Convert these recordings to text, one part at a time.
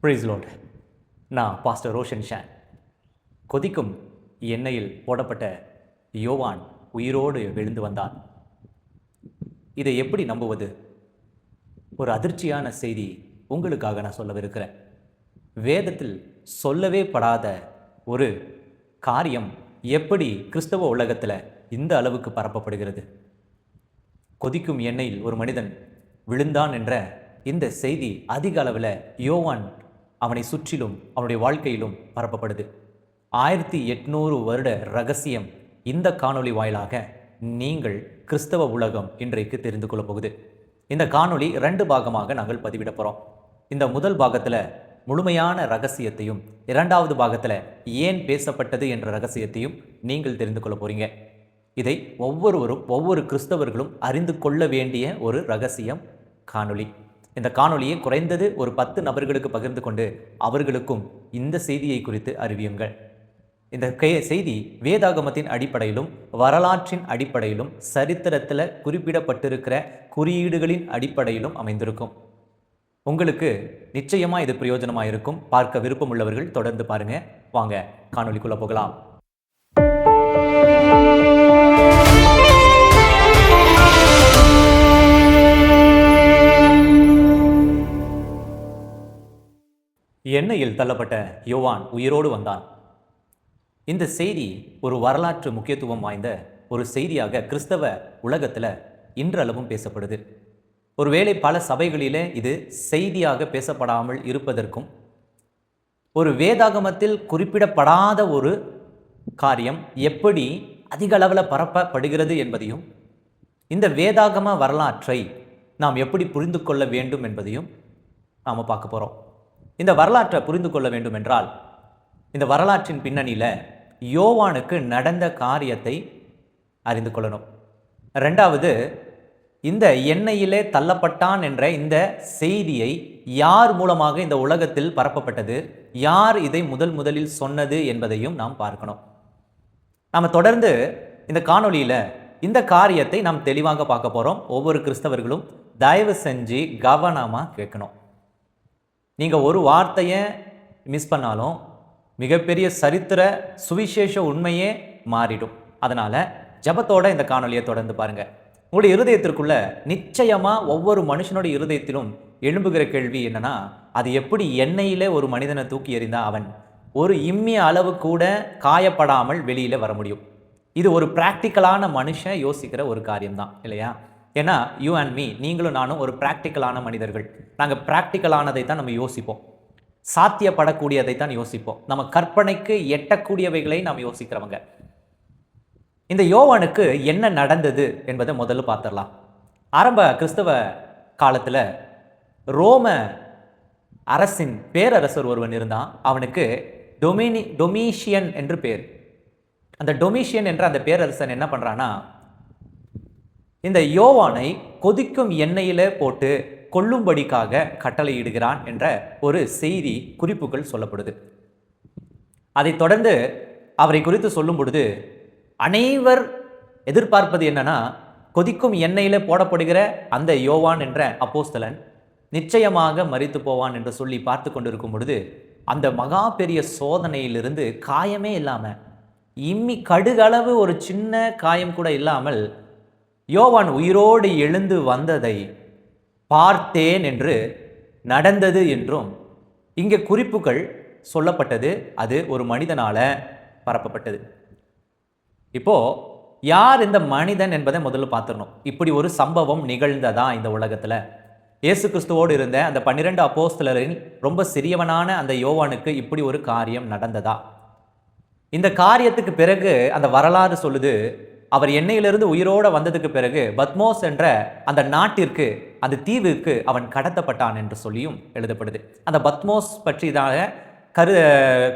Price lord. நான் pastor Roshan Shan. கொதிக்கும் எண்ணெயில் போடப்பட்ட யோவான் உயிரோடு எழுந்து வந்தான். இதை எப்படி நம்புவது? ஒரு அதிர்ச்சியான செய்தி உங்களுக்காக நான் சொல்லவிருக்கிறேன். வேதத்தில் சொல்லவே படாத ஒரு காரியம் எப்படி கிறிஸ்தவ உலகத்தில் இந்த அளவுக்கு பரப்பப்படுகிறது? கொதிக்கும் எண்ணெயில் ஒரு மனிதன் விழுந்தான் என்ற இந்த செய்தி அதிக அளவில் யோவான் அவனை சுற்றிலும் அவனுடைய வாழ்க்கையிலும் பரப்பப்படுது. 1800 வருட ரகசியம் இந்த காணொளி வாயிலாக நீங்கள் கிறிஸ்தவ உலகம் இன்றைக்கு தெரிந்து கொள்ள போகுது. இந்த காணொளி 2 பாகமாக நாங்கள் பதிவிட போகிறோம். இந்த முதல் பாகத்தில் முழுமையான ரகசியத்தையும், 2வது பாகத்தில் ஏன் பேசப்பட்டது என்ற ரகசியத்தையும் நீங்கள் தெரிந்து கொள்ள போறீங்க. இதை ஒவ்வொரு கிறிஸ்தவர்களும் அறிந்து கொள்ள வேண்டிய ஒரு ரகசியம் காணொளி. இந்த காணொளியை குறைந்தது ஒரு 10 நபர்களுக்கு பகிர்ந்து கொண்டு அவர்களுக்கும் இந்த செய்தியை குறித்து அறிவியுங்கள். இந்த செய்தி வேதாகமத்தின் அடிப்படையிலும் வரலாற்றின் அடிப்படையிலும் சரித்திரத்தில் குறிப்பிடப்பட்டிருக்கிற குறியீடுகளின் அடிப்படையிலும் அமைந்திருக்கும். உங்களுக்கு நிச்சயமா இது பிரயோஜனமாக இருக்கும். பார்க்க விருப்பம் உள்ளவர்கள் தொடர்ந்து பாருங்க. வாங்க காணொளிக்குள்ள போகலாம். எண்ணெயில் தள்ளப்பட்ட யோவான் உயிரோடு வந்தான். இந்த செய்தி ஒரு வரலாற்று முக்கியத்துவம் வாய்ந்த ஒரு செய்தியாக கிறிஸ்தவ உலகத்தில் இன்றளவும் பேசப்படுது. ஒருவேளை பல சபைகளிலே இது செய்தியாக பேசப்படாமல் இருப்பதற்கும், ஒரு வேதாகமத்தில் குறிப்பிடப்படாத ஒரு காரியம் எப்படி அதிக அளவில் பரப்பப்படுகிறது என்பதையும், இந்த வேதாகம வரலாற்றை நாம் எப்படி புரிந்து கொள்ள வேண்டும் என்பதையும் நாம் பார்க்க போகிறோம். இந்த வரலாற்றை புரிந்து கொள்ள வேண்டும் என்றால், இந்த வரலாற்றின் பின்னணியில் யோவானுக்கு நடந்த காரியத்தை அறிந்து கொள்ளணும். 2வது, இந்த எண்ணெயிலே தள்ளப்பட்டான் என்ற இந்த செய்தியை யார் மூலமாக இந்த உலகத்தில் பரப்பப்பட்டது, யார் இதை முதலில் சொன்னது என்பதையும் நாம் பார்க்கணும். நாம் தொடர்ந்து இந்த காணொளியில் இந்த காரியத்தை நாம் தெளிவாக பார்க்க போகிறோம். ஒவ்வொரு கிறிஸ்தவர்களும் தயவு செஞ்சு கவனமாக கேட்கணும். நீங்கள் ஒரு வார்த்தையை மிஸ் பண்ணாலும் மிகப்பெரிய சரித்திர சுவிசேஷ உண்மையே மாறிடும். அதனால் ஜபத்தோட இந்த காணொலியை தொடர்ந்து பாருங்கள். உங்களுடைய இருதயத்திற்குள்ள நிச்சயமாக ஒவ்வொரு மனுஷனுடைய இருதயத்திலும் எழும்புகிற கேள்வி என்னன்னா, அது எப்படி எண்ணெயிலே ஒரு மனிதனை தூக்கி எறிந்தால் அவன் ஒரு இம்மிய அளவு கூட காயப்படாமல் வெளியில் வர முடியும்? இது ஒரு பிராக்டிக்கலான மனுஷன் யோசிக்கிற ஒரு காரியம்தான், இல்லையா? ஏன்னா யூ அண்ட் மீ, நீங்களும் நானும் ஒரு பிராக்டிக்கலான மனிதர்கள். நாங்கள் பிராக்டிக்கலானதை தான் நம்ம யோசிப்போம், சாத்தியப்படக்கூடியதை தான் யோசிப்போம், நம்ம கற்பனைக்கு எட்டக்கூடியவைகளை நாம் யோசிக்கிறவங்க. இந்த யோவானுக்கு என்ன நடந்தது என்பதை முதல்ல பார்த்துடலாம். ஆரம்ப கிறிஸ்தவ காலத்தில் ரோம அரசின் பேரரசர் ஒருவன் இருந்தான். அவனுக்கு டொமிஷியன் என்று பேர். அந்த டொமிஷியன் என்ற அந்த பேரரசன் என்ன பண்ணுறான்னா, இந்த யோவானை கொதிக்கும் எண்ணெயில போட்டு கொல்லும்படிக்காக கட்டளையிடுகிறான் என்ற ஒரு செய்தி குறிப்புகள் சொல்லப்படுது. அதைத் தொடர்ந்து அவரை குறித்து சொல்லும் பொழுது அனைவர் எதிர்பார்ப்பது என்னன்னா, கொதிக்கும் எண்ணெயில போடப்படுகிற அந்த யோவான் என்ற அப்போஸ்தலன் நிச்சயமாக மரித்து போவான் என்று சொல்லி பார்த்து கொண்டிருக்கும் பொழுது, அந்த மகா பெரிய சோதனையிலிருந்து காயமே இல்லாமல், இம்மி கடுகளவு ஒரு சின்ன காயம் கூட இல்லாமல் யோவான் உயிரோடு எழுந்து வந்ததை பார்த்தேன் என்று, நடந்தது என்றும் இங்கே குறிப்புகள் சொல்லப்பட்டது. அது ஒரு மனிதனால பரப்பப்பட்டது. இப்போ யார் இந்த மனிதன் என்பதை முதல்ல பார்த்துடணும். இப்படி ஒரு சம்பவம் நிகழ்ந்ததா இந்த உலகத்தில்? இயேசு கிறிஸ்துவோடு இருந்த அந்த 12 அப்போஸ்தலரின் ரொம்ப சிறியவனான அந்த யோவானுக்கு இப்படி ஒரு காரியம் நடந்ததா? இந்த காரியத்துக்கு பிறகு அந்த வரலாறு சொல்லுது, அவர் எண்ணெயிலிருந்து உயிரோடு வந்ததுக்கு பிறகு பத்மோஸ் என்ற அந்த நாட்டிற்கு, அந்த தீவுக்கு அவன் கடத்தப்பட்டான் என்று சொல்லியும் எழுதப்படுது. அந்த பத்மோஸ் பற்றியதாக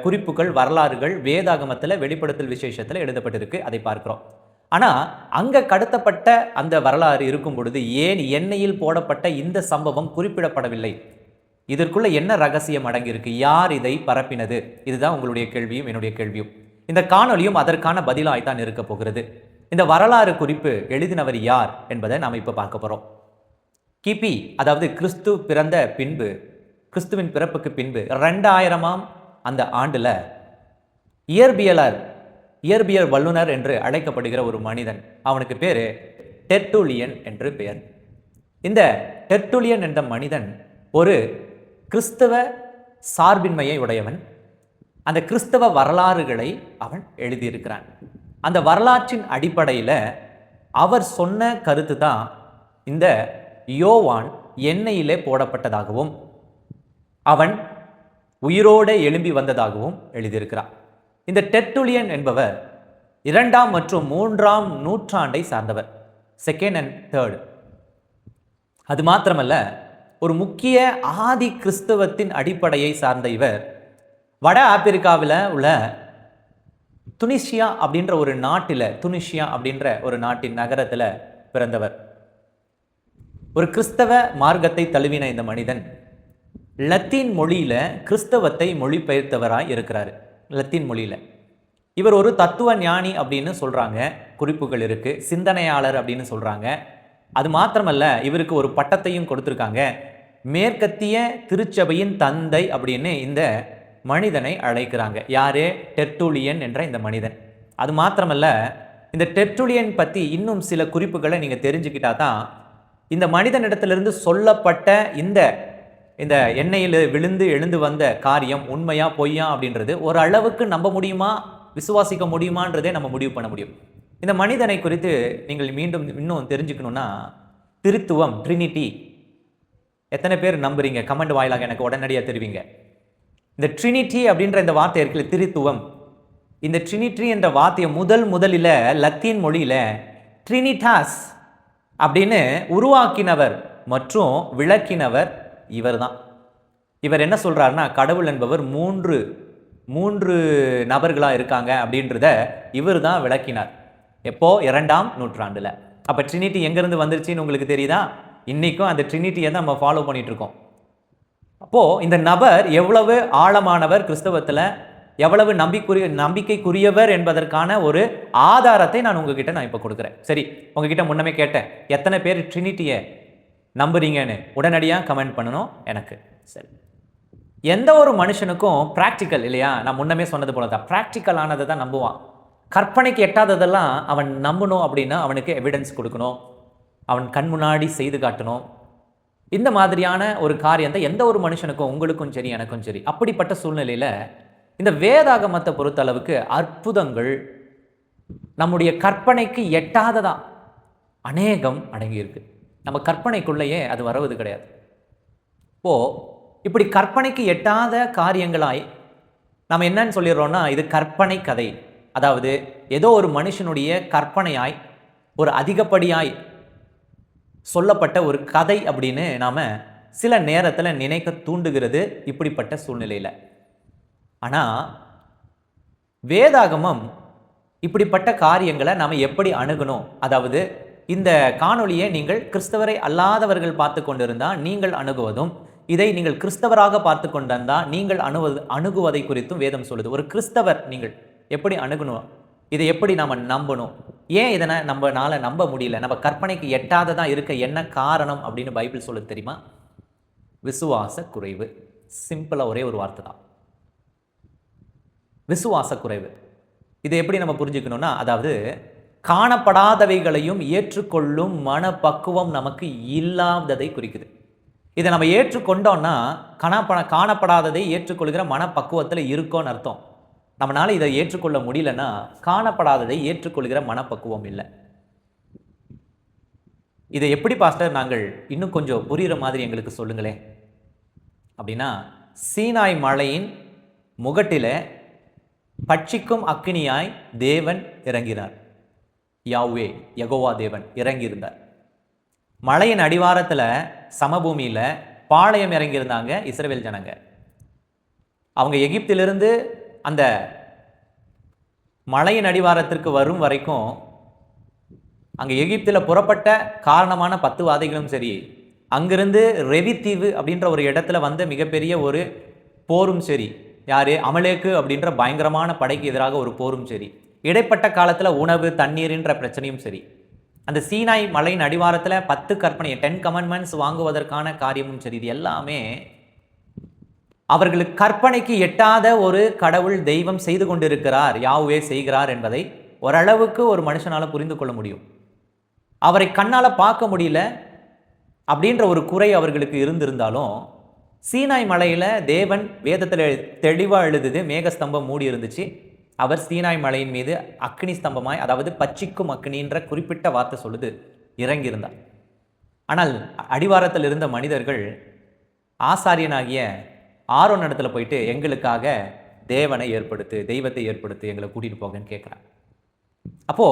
குறிப்புகள், வரலாறுகள் வேதாகமத்தில் வெளிப்படுத்தல் விசேஷத்தில் எழுதப்பட்டிருக்கு. அதை பார்க்கிறோம். ஆனால் அங்கே கடத்தப்பட்ட அந்த வரலாறு இருக்கும் பொழுது ஏன் எண்ணெயில் போடப்பட்ட இந்த சம்பவம் குறிப்பிடப்படவில்லை? இதற்குள்ள என்ன ரகசியம் அடங்கியிருக்கு? யார் இதை பரப்பினது? இதுதான் உங்களுடைய கேள்வியும் என்னுடைய கேள்வியும். இந்த காணொலியும் அதற்கான பதிலாய்த்தான் இருக்க போகிறது. இந்த வரலாறு குறிப்பு எழுதினவர் யார் என்பதை நாம் இப்போ பார்க்க போகிறோம். கிபி, அதாவது கிறிஸ்து பிறந்த பின்பு கிறிஸ்துவின் பிறப்புக்கு பின்பு 2000ஆம் அந்த ஆண்டுல இயற்பியல் வல்லுனர் என்று அழைக்கப்படுகிற ஒரு மனிதன், அவனுக்கு பேரு டெர்ட்டுலியன் என்று பெயர். இந்த டெர்ட்டுலியன் என்ற மனிதன் ஒரு கிறிஸ்தவ சார்பின்மையை உடையவன். அந்த கிறிஸ்தவ வரலாறுகளை அவன் எழுதியிருக்கிறான். அந்த வரலாற்றின் அடிப்படையில் அவர் சொன்ன கருத்து தான் இந்த யோவான் எண்ணெயிலே போடப்பட்டதாகவும் அவன் உயிரோடு எழும்பி வந்ததாகவும் எழுதியிருக்கிறார். இந்த டெர்ட்டுலியன் என்பவர் 2ஆம் மற்றும் 3ஆம் நூற்றாண்டை சார்ந்தவர், 2nd and 3rd. அது மாத்திரமல்ல, ஒரு முக்கிய ஆதி கிறிஸ்தவத்தின் அடிப்படையை சார்ந்த இவர் வட ஆப்பிரிக்காவில் உள்ள துனிசியா அப்படின்ற ஒரு நாட்டின் நகரத்தில் பிறந்தவர். ஒரு கிறிஸ்தவ மார்க்கத்தை தழுவின இந்த மனிதன் லத்தீன் மொழியில கிறிஸ்தவத்தை மொழிபெயர்த்தவராய் இருக்கிறார். லத்தீன் மொழியில இவர் ஒரு தத்துவ ஞானி அப்படின்னு சொல்றாங்க, குறிப்புகள் இருக்கு. சிந்தனையாளர் அப்படின்னு சொல்றாங்க. அது மாத்திரமல்ல, இவருக்கு ஒரு பட்டத்தையும் கொடுத்திருக்காங்க, மேற்கத்திய திருச்சபையின் தந்தை அப்படின்னு இந்த மனிதனை அழைக்கிறாங்க. யாரு? டெர்ட்டுலியன் என்ற இந்த மனிதன். அது மாத்திரமல்ல, இந்த டெர்ட்டுலியன் பற்றி இன்னும் சில குறிப்புகளை நீங்கள் தெரிஞ்சுக்கிட்டா தான் இந்த மனிதனிடத்திலிருந்து சொல்லப்பட்ட இந்த எண்ணெயில் விழுந்து எழுந்து வந்த காரியம் உண்மையா பொய்யா அப்படின்றது ஒரு அளவுக்கு நம்ப முடியுமா, விசுவாசிக்க முடியுமான்றதே நம்ம முடிவு பண்ண முடியும். இந்த மனிதனை குறித்து நீங்கள் இன்னும் தெரிஞ்சுக்கணும்னா, திருத்துவம், ட்ரினிட்டி, எத்தனை பேர் நம்புறீங்க? கமெண்ட் வாயிலாக எனக்கு உடனடியாக தெரிவிங்க. இந்த ட்ரினிட்டி அப்படின்ற இந்த வார்த்தை இருக்குல்ல, திருத்துவம், இந்த ட்ரினிட்டி என்ற வார்த்தையை முதலில் லத்தீன் மொழியில ட்ரினிடாஸ் அப்படின்னு உருவாக்கினவர் மற்றும் விளக்கினவர் இவர் தான். இவர் என்ன சொல்றாருன்னா, கடவுள் என்பவர் மூன்று நபர்களா இருக்காங்க அப்படின்றத இவர் தான் விளக்கினார். எப்போ? 2ஆம் நூற்றாண்டுல. அப்ப ட்ரினிட்டி எங்கிருந்து வந்துருச்சுன்னு உங்களுக்கு தெரியுதா? இன்னைக்கும் அந்த ட்ரினிட்டியை தான் நம்ம ஃபாலோ பண்ணிட்டு இருக்கோம். அப்போ இந்த நபர் எவ்வளவு ஆழமானவர், கிறிஸ்தவத்தில் எவ்வளவு நம்பிக்கைக்குரியவர் என்பதற்கான ஒரு ஆதாரத்தை நான் உங்ககிட்ட இப்போ கொடுக்குறேன். சரி, உங்ககிட்ட முன்னமே கேட்டேன், எத்தனை பேர் ட்ரினிட்டியை நம்புறீங்கன்னு உடனடியாக கமெண்ட் பண்ணணும் எனக்கு. சரி, எந்த ஒரு மனுஷனுக்கும் ப்ராக்டிக்கல் இல்லையா? நான் முன்னமே சொன்னது போல தான், ப்ராக்டிக்கல் ஆனதை தான் நம்புவான். கற்பனைக்கு எட்டாததெல்லாம் அவன் நம்பணும் அப்படின்னா அவனுக்கு எவிடன்ஸ் கொடுக்கணும், அவன் கண் முன்னாடி செய்து காட்டணும். இந்த மாதிரியான ஒரு காரியத்தை எந்த ஒரு மனுஷனுக்கும், உங்களுக்கும் சரி எனக்கும் சரி. அப்படிப்பட்ட சூழ்நிலையில் இந்த வேதாகமத்தை பொறுத்தளவுக்கு அற்புதங்கள் நம்முடைய கற்பனைக்கு எட்டாததா அநேகம் அடங்கியிருக்கு. நம்ம கற்பனைக்குள்ளேயே அது வருவது கிடையாது. இப்படி கற்பனைக்கு எட்டாத காரியங்களாய் நம்ம என்னன்னு சொல்லிடுறோம்னா, இது கற்பனை கதை. அதாவது ஏதோ ஒரு மனுஷனுடைய கற்பனையாய் ஒரு அதிகப்படியாய் சொல்லப்பட்ட ஒரு கதை அப்படின்னு நாம சில நேரத்தில் நினைக்க தூண்டுகிறது இப்படிப்பட்ட சூழ்நிலையில். ஆனால் வேதாகமம் இப்படிப்பட்ட காரியங்களை நாம் எப்படி அணுகணும்? அதாவது இந்த காணொளியை நீங்கள் கிறிஸ்தவரை அல்லாதவர்கள் பார்த்து கொண்டிருந்தால் நீங்கள் அணுகுவதும், இதை நீங்கள் கிறிஸ்தவராக பார்த்து கொண்டிருந்தால் நீங்கள் அணுகுவதை குறித்தும் வேதம் சொல்லுது. ஒரு கிறிஸ்தவர் நீங்கள் எப்படி அணுகணும், இதை எப்படி நாம் நம்பணும், ஏன் இதனை நம்மளால நம்ப முடியல, நம்ம கற்பனைக்கு எட்டாததான் இருக்க என்ன காரணம் அப்படின்னு பைபிள் சொல்லுது தெரியுமா? விசுவாச குறைவு. சிம்பிளாக ஒரே ஒரு வார்த்தை தான், விசுவாச குறைவு. இதை எப்படி நம்ம புரிஞ்சுக்கணும்னா, அதாவது காணப்படாதவைகளையும் ஏற்றுக்கொள்ளும் மனப்பக்குவம் நமக்கு இல்லாததை குறிக்குது. இதை நம்ம ஏற்றுக்கொண்டோம்னா காணப்படாததை ஏற்றுக்கொள்கிற மனப்பக்குவத்தில் இருக்கோன்னு அர்த்தம். நம்மளால இதை ஏற்றுக்கொள்ள முடியலன்னா காணப்படாததை ஏற்றுக்கொள்கிற மனப்பக்குவம் இல்லை. இதை எப்படி பாஸ்டர் நாங்கள் இன்னும் கொஞ்சம் புரிகிற மாதிரி எங்களுக்கு சொல்லுங்களேன் அப்படின்னா, சீனாய் மலையின் முகட்டில பட்சிக்கும் அக்கினியாய் தேவன் இறங்கினார். யாவே, யெகோவா தேவன் இறங்கியிருந்தார். மலையின் அடிவாரத்தில் சமபூமியில் பாளையம் இறங்கியிருந்தாங்க இஸ்ரவேல் ஜனங்க. அவங்க எகிப்திலிருந்து அந்த மலையின் அடிவாரத்திற்கு வரும் வரைக்கும் அங்கே எகிப்தில் புறப்பட்ட காரணமான 10 வாதைகளும் சரி, அங்கிருந்து ரெவி தீவு அப்படின்ற ஒரு இடத்துல வந்த மிகப்பெரிய ஒரு போரும் சரி, யாரு? அமலேக்கு அப்படின்ற பயங்கரமான படைக்கு எதிராக ஒரு போரும் சரி, இடைப்பட்ட காலத்தில் உணவு தண்ணீர்ன்ற பிரச்சனையும் சரி, அந்த சீனாய் மலையின் அடிவாரத்தில் 10 கற்பனை 10 கமெண்ட்மெண்ட்ஸ் வாங்குவதற்கான காரியமும் சரி, இது எல்லாமே அவர்களுக்கு கற்பனைக்கு எட்டாத ஒரு கடவுள் தெய்வம் செய்து கொண்டிருக்கிறார், யாவே செய்கிறார் என்பதை ஓரளவுக்கு ஒரு மனுஷனால புரிந்து கொள்ள முடியும். அவரை கண்ணால பார்க்க முடியல அப்படின்ற ஒரு குறை அவர்களுக்கு இருந்திருந்தாலும், சீனாய் மலையில தேவன் வேதத்தில் தெளிவா எழுதுது, மேகஸ்தம்பம் மூடி இருந்துச்சு. அவர் சீனாய் மலையின் மீது அக்னி ஸ்தம்பமாய், அதாவது பச்சிக்கும் அக்னின்ற குறிப்பிட்ட வார்த்தை சொல்லுது, இறங்கியிருந்தார். ஆனால் அடிவாரத்தில் இருந்த மனிதர்கள் ஆசாரியனாகிய ஆரோன் இடத்துல போயிட்டு எங்களுக்காக தேவனை ஏற்படுத்து, தெய்வத்தை ஏற்படுத்து, எங்களை கூட்டிட்டு போங்கன்னு கேட்குறாங்க. அப்போ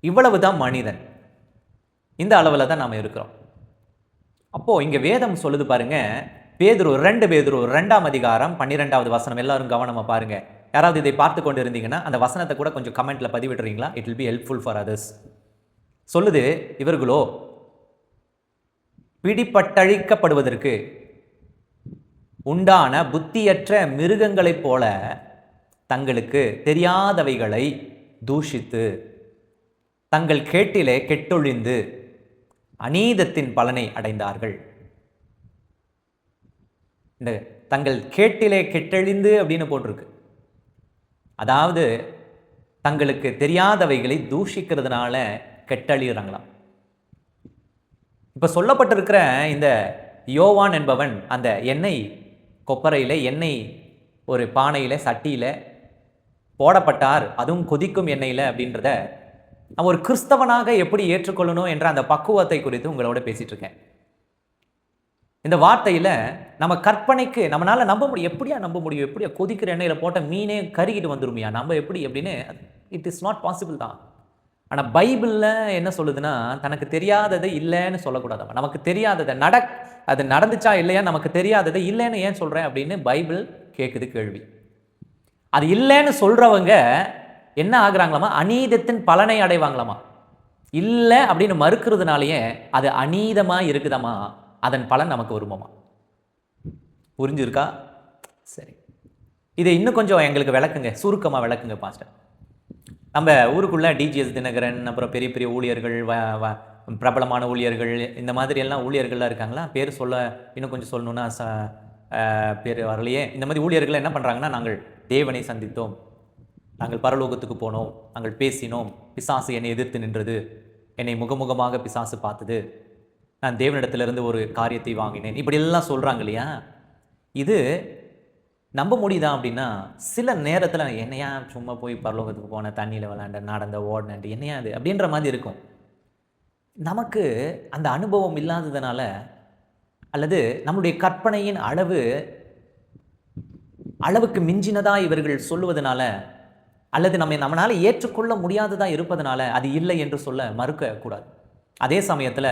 இவ்வளவுதான் மனிதன், இந்த அளவில் தான் நாம் இருக்கிறோம். அப்போ இங்க வேதம் சொல்லுது பாருங்க, பேதுரு 2ஆம் அதிகாரம் 12வது வசனம். எல்லாரும் கவனமா பாருங்க. யாராவது இதை பார்த்து கொண்டு இருந்தீங்கன்னா அந்த வசனத்தை கூட கொஞ்சம் கமெண்ட்ல பதிவிடுறீங்களா? It will be helpful for others. சொல்லுது, இவர்களோ பிடிப்பட்டழிக்கப்படுவதற்கு உண்டான புத்தியற்ற மிருகங்களைப் போல தங்களுக்கு தெரியாதவைகளை தூஷித்து தங்கள் கேட்டிலே கெட்டொழிந்து அநீதத்தின் பலனை அடைந்தார்கள். இந்த தங்கள் கேட்டிலே கெட்டழிந்து அப்படின்னு போட்டிருக்கு. அதாவது தங்களுக்கு தெரியாதவைகளை தூஷிக்கிறதுனால கெட்டழிகிறாங்களாம். இப்ப சொல்லப்பட்டிருக்கிற இந்த யோவான் என்பவன் அந்த எண்ணெய் கொப்பரையில, எண்ணெய் ஒரு பானையில, சட்டியில போடப்பட்டார், அதுவும் கொதிக்கும் எண்ணெயில அப்படின்றத நான் ஒரு கிறிஸ்தவனாக எப்படி ஏற்றுக்கொள்ளணும் என்ற அந்த பக்குவத்தை குறித்து உங்களோட பேசிட்டு இருக்கேன். இந்த வார்த்தையில நம்ம கற்பனைக்கு நம்மளால நம்ப முடியும். எப்படியா நம்ப முடியும்? எப்படியா கொதிக்கிற எண்ணெயில போட்ட மீனே கருகிட்டு வந்துருமியா, நம்ம எப்படி அப்படின்னு? இட் இஸ் நாட் பாசிபிள் தான். ஆனா பைபிள்ல என்ன சொல்லுதுன்னா, தனக்கு தெரியாததை இல்லைன்னு சொல்லக்கூடாது. நமக்கு தெரியாததை அது நடந்துச்சா இல்லையா, நமக்கு தெரியாததை இல்லைன்னு ஏன் சொல்றேன் அப்படின்னு பைபிள் கேட்குது கேள்வி. அது இல்லைன்னு சொல்றவங்க என்ன ஆகுறாங்களாமா? அநீதத்தின் பலனை அடைவாங்களாமா. இல்லை அப்படின்னு மறுக்கிறதுனாலேயே அது அநீதமா இருக்குதாமா, அதன் பலன் நமக்கு வருமாமா. புரிஞ்சிருக்கா? சரி, இதை இன்னும் கொஞ்சம் எங்களுக்கு விளக்குங்க, சுருக்கமா விளக்குங்க பாஸ்டர். நம்ம ஊருக்குள்ள டிஜிஎஸ் தினகரன், அப்புறம் பெரிய பெரிய ஊழியர்கள், பிரபலமான ஊழியர்கள், இந்த மாதிரி எல்லாம் ஊழியர்கள்லாம் இருக்காங்களா? பேர் சொல்ல இன்னும் கொஞ்சம் சொல்லணும்னா பேர் வரலையே. இந்த மாதிரி ஊழியர்கள் என்ன பண்ணுறாங்கன்னா, நாங்கள் தேவனை சந்தித்தோம், நாங்கள் பரலோகத்துக்கு போனோம், நாங்கள் பேசினோம், பிசாசு என்னை எதிர்த்து நின்றது, என்னை முகமுகமாக பிசாசு பார்த்தது, நான் தேவனிடத்திலிருந்து ஒரு காரியத்தை வாங்கினேன், இப்படி எல்லாம் சொல்கிறாங்க இல்லையா? இது நம்ப முடியுதா அப்படின்னா, சில நேரத்தில் என்னையா சும்மா போய் பரலோகத்துக்கு போன, தண்ணியில் விளாண்ட, நடந்த, ஓடினேன்ட்டு என்னையா அது அப்படின்ற மாதிரி இருக்கும். நமக்கு அந்த அனுபவம் இல்லாததுனால, அல்லது நம்முடைய கற்பனையின் அளவுக்கு மிஞ்சினதா இவர்கள் சொல்லுவதனால, அல்லது நம்மளால ஏற்றுக்கொள்ள முடியாததா இருப்பதனால அது இல்லை என்று சொல்ல மறுக்கக்கூடாது. அதே சமயத்தில்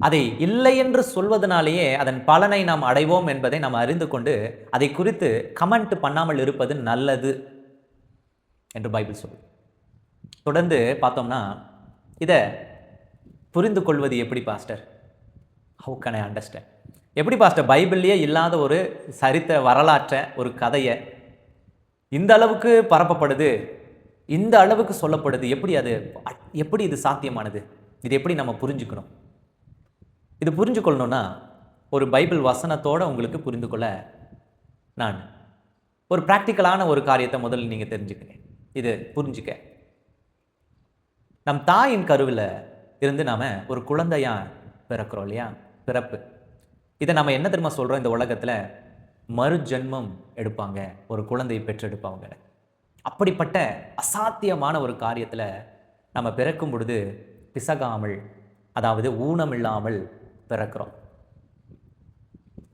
அதை இல்லை என்று சொல்வதனாலேயே அதன் பலனை நாம் அடைவோம் என்பதை நாம் அறிந்து கொண்டு அதை குறித்து கமெண்ட் பண்ணாமல் இருப்பது நல்லது என்று பைபிள் சொல்லுது. தொடர்ந்து பார்த்தோம்னா, இதை புரிந்து கொள்வது எப்படி pastor? How can I understand? எப்படி பாஸ்டர் பைபிள்லேயே இல்லாத ஒரு சரித்திர வரலாற்றை, ஒரு கதையை இந்த அளவுக்கு பரப்பப்படுது, இந்த அளவுக்கு சொல்லப்படுது, எப்படி இது சாத்தியமானது? இது எப்படி நம்ம புரிஞ்சுக்கணும்? இது புரிஞ்சுக்கொள்ளணும்னா ஒரு பைபிள் வசனத்தோடு உங்களுக்கு புரிந்து கொள்ள நான் ஒரு ப்ராக்டிக்கலான ஒரு காரியத்தை முதல்ல நீங்கள் தெரிஞ்சுக்கங்க. இது புரிஞ்சுக்க, நம் தாயின் கருவில் இருந்து நாம் ஒரு குழந்தையாக பிறக்கிறோம் இல்லையா? பிறப்பு, இதை நம்ம என்ன தெரியுமா சொல்கிறோம்? இந்த உலகத்தில் மறுஜென்மம் எடுப்பாங்க, ஒரு குழந்தையை பெற்றெடுப்பாங்க. அப்படிப்பட்ட அசாத்தியமான ஒரு காரியத்தில் நம்ம பிறக்கும் பொழுது பிசகாமல், அதாவது ஊனமில்லாமல் பிறக்கிறோம்.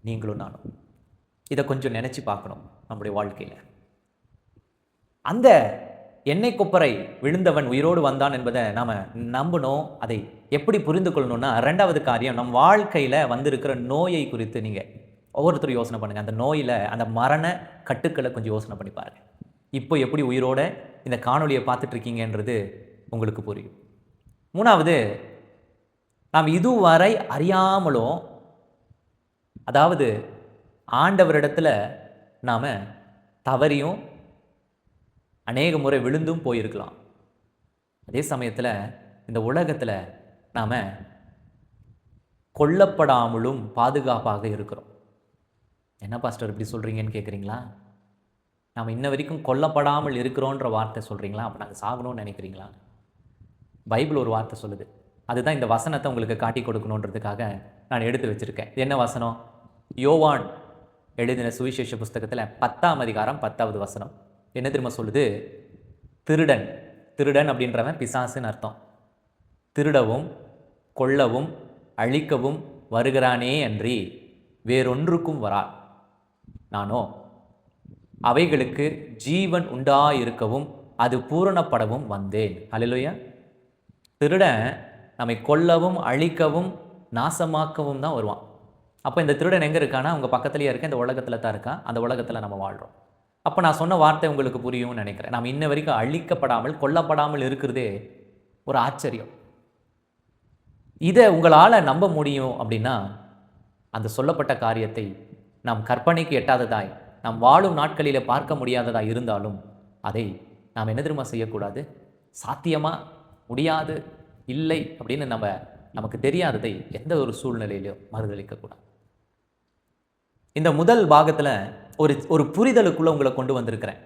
நீங்களும் நானும் இதை கொஞ்சம் நினச்சி பார்க்கணும். நம்முடைய வாழ்க்கையில் அந்த எண்ணெய் கொப்பரை விழுந்தவன் உயிரோடு வந்தான் என்பதை நாம் நம்பணும். அதை எப்படி புரிந்து கொள்ளணும்னா, 2வது காரியம், நம் வாழ்க்கையில் வந்திருக்கிற நோயை குறித்து நீங்கள் ஒவ்வொருத்தரும் யோசனை பண்ணுங்கள். அந்த நோயில் அந்த மரண கட்டுக்களை கொஞ்சம் யோசனை பண்ணி பாருங்கள். இப்போ எப்படி உயிரோட இந்த காணொலியை பார்த்துட்ருக்கீங்கன்றது உங்களுக்கு புரியும். 3வது, நாம் இதுவரை அறியாமலும், அதாவது ஆண்டவரிடத்தில் நாம் தவறியும் அநேக முறை விழுந்தும் போயிருக்கலாம். அதே சமயத்தில் இந்த உலகத்தில் நாம் கொல்லப்படாமலும் பாதுகாப்பாக இருக்கிறோம். என்ன பாஸ்டர் இப்படி சொல்கிறீங்கன்னு கேட்குறீங்களா? நாம் இன்ன வரைக்கும் கொல்லப்படாமல் இருக்கிறோன்ற வார்த்தை சொல்கிறீங்களா? அப்போ நாங்கள் சாகணும்னு நினைக்கிறீங்களா? பைபிள் ஒரு வார்த்தை சொல்லுது. அதுதான் இந்த வசனத்தை உங்களுக்கு காட்டி கொடுக்கணுன்றதுக்காக நான் எடுத்து வச்சுருக்கேன். என்ன வசனம்? யோவான் எழுதின சுவிசேஷ புஸ்தகத்தில் 10ஆம் அதிகாரம் 10வது வசனம். என்ன தெரியுமா சொல்லுது? திருடன், திருடன் அப்படின்றவன் பிசாசுன்னு அர்த்தம். திருடவும் கொல்லவும் அழிக்கவும் வருகிறானே அன்றி வேறொன்றுக்கும் வரா. நானோ அவைகளுக்கு ஜீவன் உண்டாயிருக்கவும் அது பூரணப்படவும் வந்தேன். அல்லேலூயா. திருடன் நம்மை கொல்லவும் அழிக்கவும் நாசமாக்கவும் தான் வருவான். அப்போ இந்த திருடன் எங்கே இருக்கானா? உங்கள் பக்கத்துலேயே இருக்க, இந்த உலகத்தில் தான் இருக்கான். அந்த உலகத்தில் நம்ம வாழ்கிறோம். அப்போ நான் சொன்ன வார்த்தை உங்களுக்கு புரியும்னு நினைக்கிறேன். நாம் இன்ன வரைக்கும் அழிக்கப்படாமல் கொல்லப்படாமல் இருக்கிறதே ஒரு ஆச்சரியம். இதை உங்களால் நம்ப முடியும் அப்படின்னா, அந்த சொல்லப்பட்ட காரியத்தை நாம் கற்பனைக்கு எட்டாததாய், நாம் வாழும் நாட்களில் பார்க்க முடியாததாய் இருந்தாலும் அதை நாம் என்ன தெரியுமா செய்யக்கூடாது? சாத்தியமா, முடியாது, இல்லை அப்படின்னு நமக்கு தெரியாததை எந்த ஒரு சூழ்நிலையிலும் மறுதளிக்கக்கூடாது. இந்த முதல் பாகத்தில் ஒரு புரிதலுக்குள்ளே உங்களை கொண்டு வந்திருக்கிறேன்.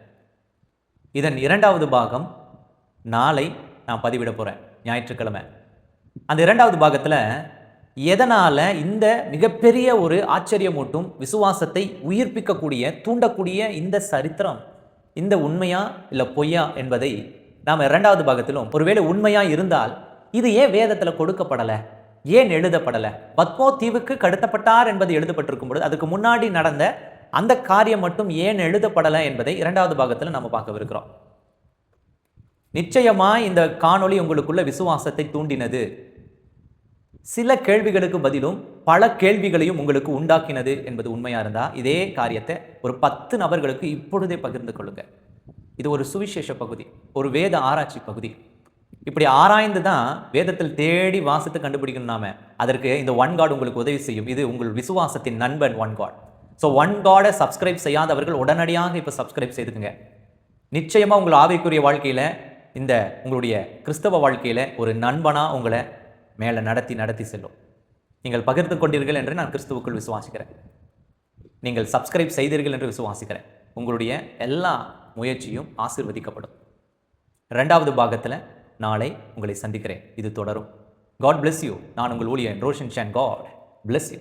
இதன் 2வது பாகம் நாளை நான் பதிவிட போகிறேன், ஞாயிற்றுக்கிழமை. அந்த 2வது பாகத்தில் எதனால் இந்த மிகப்பெரிய ஒரு ஆச்சரியமூட்டும் விசுவாசத்தை உயிர்ப்பிக்கக்கூடிய, தூண்டக்கூடிய இந்த சரித்திரம், இந்த உண்மையா இல்லை பொய்யா என்பதை நாம் 2வது பாகத்திலும், ஒருவேளை உண்மையா இருந்தால் இது ஏன் வேதத்தில் கொடுக்கப்படலை, ஏன் எழுதப்படலை? பத்மோ தீவுக்கு கடத்தப்பட்டார் என்பது எழுதப்பட்டிருக்கும் பொழுது அதுக்கு முன்னாடி நடந்த அந்த காரியம் மட்டும் ஏன் எழுதப்படலை என்பதை 2வது பாகத்தில் நம்ம பார்க்கவிருக்கிறோம். நிச்சயமா இந்த காணொளி உங்களுக்குள்ள விசுவாசத்தை தூண்டினது. சில கேள்விகளுக்கு பதிலும் பல கேள்விகளையும் உங்களுக்கு உண்டாக்கினது என்பது உண்மையா இருந்தா இதே காரியத்தை ஒரு 10 நபர்களுக்கு இப்பொழுதே பகிர்ந்து கொள்ளுங்க. இது ஒரு சுவிசேஷ பகுதி, ஒரு வேத ஆராய்ச்சி பகுதி. இப்படி ஆராய்ந்து தான் வேதத்தில் தேடி வாசித்து கண்டுபிடிக்கணும். நாம அதற்கு இந்த ஒன் காட் உங்களுக்கு உதவி செய்யும். இது உங்கள் விசுவாசத்தின் நண்பன் ஒன் காட். ஸோ ஒன் காடை சப்ஸ்கிரைப் செய்யாதவர்கள் உடனடியாக இப்போ சப்ஸ்கிரைப் செய்துக்குங்க. நிச்சயமாக உங்கள் ஆவிக்குரிய வாழ்க்கையில், இந்த உங்களுடைய கிறிஸ்தவ வாழ்க்கையில் ஒரு நண்பனாக உங்களை மேலே நடத்தி செல்லும். நீங்கள் பகிர்ந்து கொண்டீர்கள் என்று நான் கிறிஸ்துவுக்குள் விசுவாசிக்கிறேன். நீங்கள் சப்ஸ்கிரைப் செய்தீர்கள் என்று விசுவாசிக்கிறேன். உங்களுடைய எல்லா முயற்சியும் ஆசீர்வதிக்கப்படும். 2வது பாகத்தில் நாளை உங்களை சந்திக்கிறேன். இது தொடரும். God bless you. நான் உங்கள் ஊழியன் Roshan Shan. God bless you.